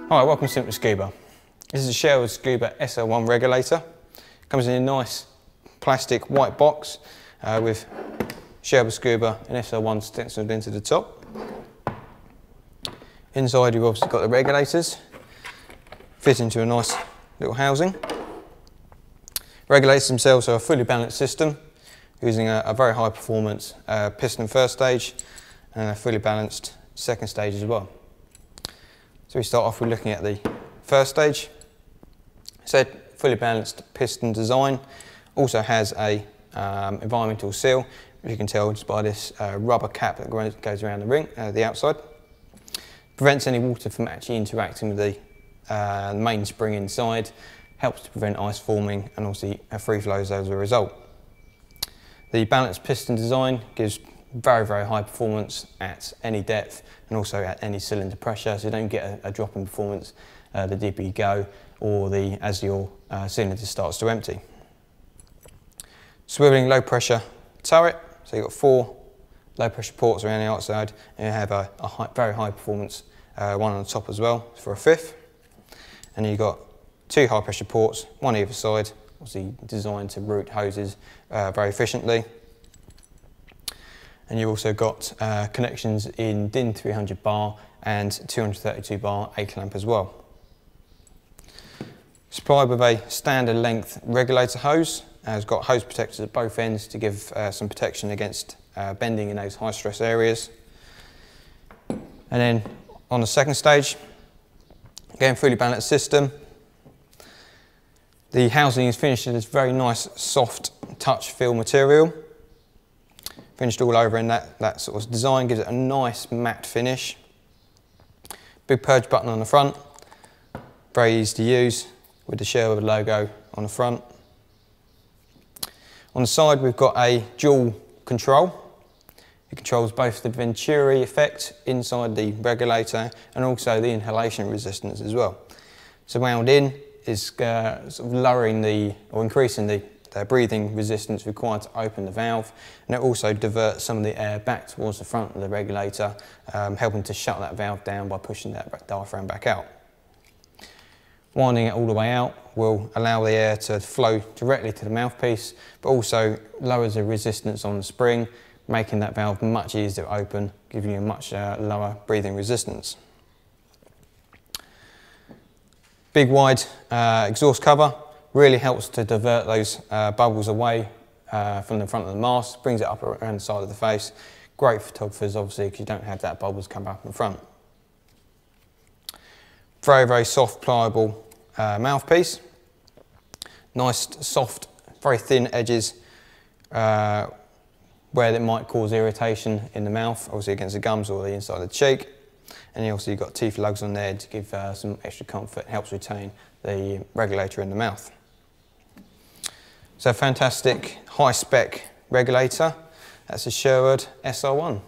Hi, welcome to Sherwood Scuba. This is a Sherwood Scuba SR1 Regulator. Comes in a nice plastic white box with Sherwood Scuba and SR1 stenciled into the top. Inside you've obviously got the regulators, fit into a nice little housing. Regulators themselves are a fully balanced system using a very high performance piston first stage and a fully balanced second stage as well. So we start off with looking at the first stage. Said fully balanced piston design also has a environmental seal, which you can tell just by this rubber cap that goes around the ring, the outside. Prevents any water from actually interacting with the main spring inside, helps to prevent ice forming and also free flows as a result. The balanced piston design gives very, very high performance at any depth and also at any cylinder pressure, so you don't get a drop in performance the deeper you go or as your cylinder starts to empty. Swiveling low pressure turret, so you've got 4 low pressure ports around the outside and you have a very high performance one on the top as well for a 5th. And you've got 2 high pressure ports, one either side, obviously designed to route hoses very efficiently. And you've also got connections in DIN 300 bar and 232 bar A clamp as well. Supplied with a standard length regulator hose, it's got hose protectors at both ends to give some protection against bending in those high stress areas. And then on the second stage, again fully balanced system. The housing is finished in this very nice soft touch feel material. Finished all over in that sort of design, gives it a nice matte finish. Big purge button on the front, very easy to use with the Sherwood logo on the front. On the side we've got a dual control. It controls both the venturi effect inside the regulator and also the inhalation resistance as well. So wound in is sort of lowering or increasing the breathing resistance required to open the valve, and it also diverts some of the air back towards the front of the regulator, helping to shut that valve down by pushing that diaphragm back out. Winding it all the way out will allow the air to flow directly to the mouthpiece, but also lowers the resistance on the spring, making that valve much easier to open, giving you a much lower breathing resistance. Big wide exhaust cover really helps to divert those bubbles away from the front of the mask, brings it up around the side of the face. Great for photographers obviously because you don't have that bubbles come up in front. Very, very soft, pliable mouthpiece. Nice, soft, very thin edges where it might cause irritation in the mouth, obviously against the gums or the inside of the cheek. And you also got teeth lugs on there to give some extra comfort, helps retain the regulator in the mouth. So fantastic high spec regulator, that's a Sherwood SR1.